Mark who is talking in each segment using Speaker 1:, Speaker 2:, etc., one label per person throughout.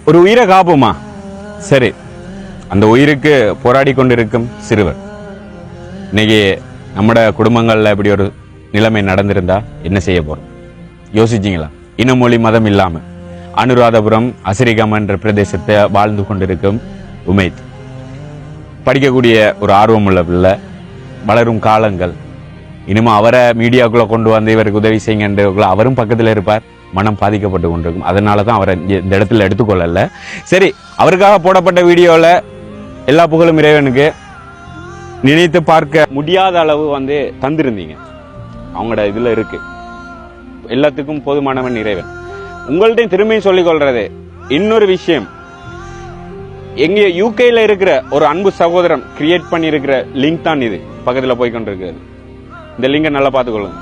Speaker 1: ஒரு உயிரை காப்போமா? சரி, அந்த உயிருக்கு போராடி கொண்டிருக்கும் சிறுவர் இன்னைக்கு நம்மட குடும்பங்கள்ல இப்படி ஒரு நிலைமை நடந்திருந்தா என்ன செய்ய போறோம் யோசிச்சீங்களா? இனமொழி மதம் இல்லாம அனுராதபுரம் அசிரிகம் என்ற பிரதேசத்தை வாழ்ந்து கொண்டிருக்கும் உமைத், படிக்கக்கூடிய ஒரு ஆர்வமுள்ள பிள்ளை, வளரும் காலங்கள், இனிமே அவரை மீடியாக்குள்ள கொண்டு வந்து இவருக்கு உதவி செய்யுங்க, அவரும் பக்கத்தில் இருப்பார், மனம் பாதிக்கப்பட்டு கொண்டிருக்கும். அதனாலதான் அவரை இந்த இடத்துல எடுத்துக்கொள்ளல. சரி, அவருக்காக போடப்பட்ட வீடியோல எல்லா புகழும் இறைவனுக்கு. நினைத்து பார்க்க முடியாத அளவு தந்திருந்தீங்க, அவங்களோட இதுல இருக்கு. எல்லாத்துக்கும் போதுமானவன் இறைவன். உங்கள்ட்டையும் திரும்பியும் சொல்லிக் கொள்றது இன்னொரு விஷயம், எங்க யூகேல இருக்கிற ஒரு அன்பு சகோதரன் கிரியேட் பண்ணி இருக்கிற லிங்க் தான் இது பக்கத்துல போய் கொண்டிருக்கிறது. இந்த லிங்கை நல்லா பார்த்துக்கொள்ளுங்க.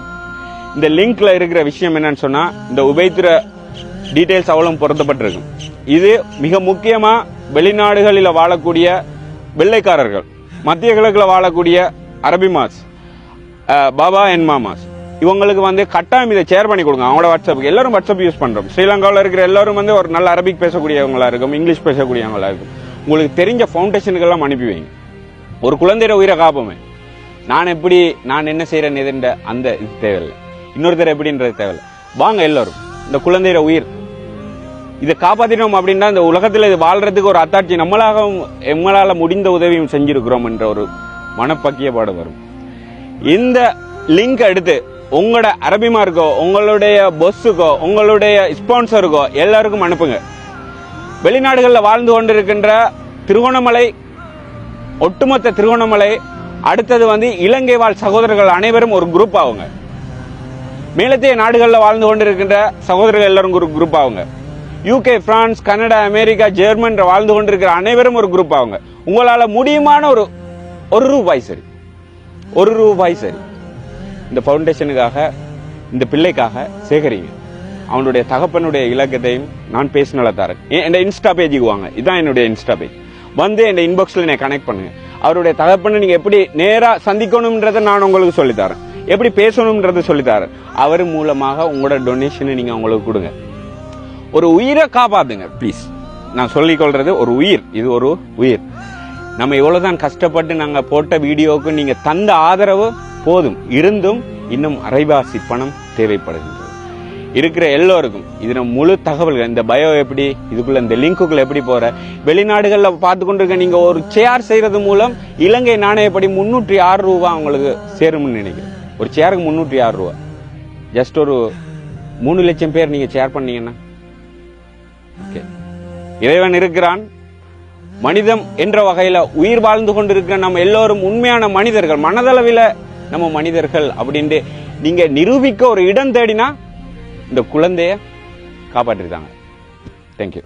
Speaker 1: இந்த லிங்க்ல இருக்கிற விஷயம் என்னன்னு சொன்னா, இந்த உபயோகிக்கிற டீடைல்ஸ் அவ்வளவு பொருத்தப்பட்டிருக்கும். இது மிக முக்கியமா வெளிநாடுகளில் வாழக்கூடிய வெள்ளைக்காரர்கள், மத்திய கிழக்குல வாழக்கூடிய அரபிமாஸ், பாபா அண்ட் மாமாஸ், இவங்களுக்கு கட்டாயம் இதை ஷேர் பண்ணி கொடுங்க. அவங்களோட வாட்ஸ்அப்புக்கு எல்லாரும் வாட்ஸ்அப் யூஸ் பண்றோம். ஸ்ரீலங்காவில் இருக்கிற எல்லாரும் ஒரு நல்ல அரபிக் பேசக்கூடியவங்களா இருக்கும், இங்கிலீஷ் பேசக்கூடியவங்களா இருக்கும். உங்களுக்கு தெரிஞ்ச ஃபவுண்டேஷனுக்கு எல்லாம் அனுப்பி வைங்க. ஒரு குழந்தைய உயிரை காப்போமே. நான் என்ன செய்யறேன் எதுன்ற அந்த இது தேவையில்லை, இன்னொருத்தர் எப்படின்றது தேவையில்லை. வாங்க எல்லாரும் இந்த குழந்தைய உயிர் இதை காப்பாத்தினோம் அப்படின்னா இந்த உலகத்துல இது வாழ்றதுக்கு ஒரு அத்தாட்சி நம்மளால முடிந்த உதவியும் செஞ்சிருக்கிறோம் என்ற ஒரு மனப்பக்கியப்பாடு வரும். இந்த லிங்க் எடுத்து உங்களோட அரபிமாருக்கோ, உங்களுடைய பொஸ்ஸுக்கோ, உங்களுடைய ஸ்பான்சருக்கோ எல்லாருக்கும் அனுப்புங்க. வெளிநாடுகளில் வாழ்ந்து கொண்டிருக்கின்ற திருகோணமலை, ஒட்டுமொத்த திருகோணமலை, அடுத்தது இலங்கை வாழ் சகோதரர்கள் அனைவரும் ஒரு குரூப் ஆகுங்க. மேலத்தைய நாடுகளில் வாழ்ந்து கொண்டிருக்கின்ற சகோதரர்கள் எல்லாரும் ஒரு குரூப் ஆகுங்க. UK, France, Canada, America, German வாழ்ந்து கொண்டிருக்கிற அனைவரும் ஒரு குரூப் ஆகுங்க. உங்களால முடியுமான ஒரு ரூபாய் சரி, இந்த பவுண்டேஷனுக்காக, இந்த பிள்ளைக்காக சேகரிங்க. அவனுடைய தகப்பனுடைய இலக்கத்தையும் நான் பேசினால தரேன். என் இன்ஸ்டா பேஜுக்கு வாங்க, இதுதான் என்னுடைய இன்ஸ்டா பேஜ். என் இன்பாக்ஸ்ல என்னை கனெக்ட் பண்ணுங்க. அவருடைய தகப்பனை நீங்க எப்படி நேரா சந்திக்கணும்ன்றதை நான் உங்களுக்கு சொல்லித்தரேன், எப்படி பேசணும்ன்றதை சொல்லித்தரேன். அவர் மூலமாக உங்களோட டொனேஷனை நீங்க அவங்களுக்கு கொடுங்க. ஒரு உயிரை காப்பாத்துங்க ப்ளீஸ். நான் சொல்லிக் கொள்றது ஒரு உயிர், இது ஒரு உயிர். நம்ம எவ்வளவுதான் கஷ்டப்பட்டு நாங்க போட்ட வீடியோவுக்கு நீங்க தந்த ஆதரவு போதும், இருந்தும் இன்னும் அரைவாசி பணம் தேவைப்படுகின்றது. இருக்கிற எல்லோருக்கும் இதுல முழு தகவல்கள், இந்த பயோ எப்படி, இதுக்குள்ள இந்த லிங்குக்குள்ள எப்படி போற, வெளிநாடுகள்ல பார்த்து கொண்டிருக்க நீங்க ஒரு ஷேர் செய்யறது மூலம் இலங்கை நாணயப்படி 306 ரூபாய் உங்களுக்கு சேரும்னு நினைக்கிறேன். ஒரு ஷேருக்கு 306 ரூபாய். ஜஸ்ட் ஒரு 3 லட்சம் பேர் நீங்க ஷேர் பண்ணீங்கன்னா இறைவன் இருக்கிறான். மனிதம் என்ற வகையில உயிர் வாழ்ந்து கொண்டிருக்கிற நம்ம எல்லோரும் உண்மையான மனிதர்கள், மனதளவில் நம்ம மனிதர்கள் அப்படின்ட்டு நீங்க நிரூபிக்க ஒரு இடம் தேடினா இந்த குழந்தைய காப்பாற்றிருக்காங்க. தேங்க்யூ.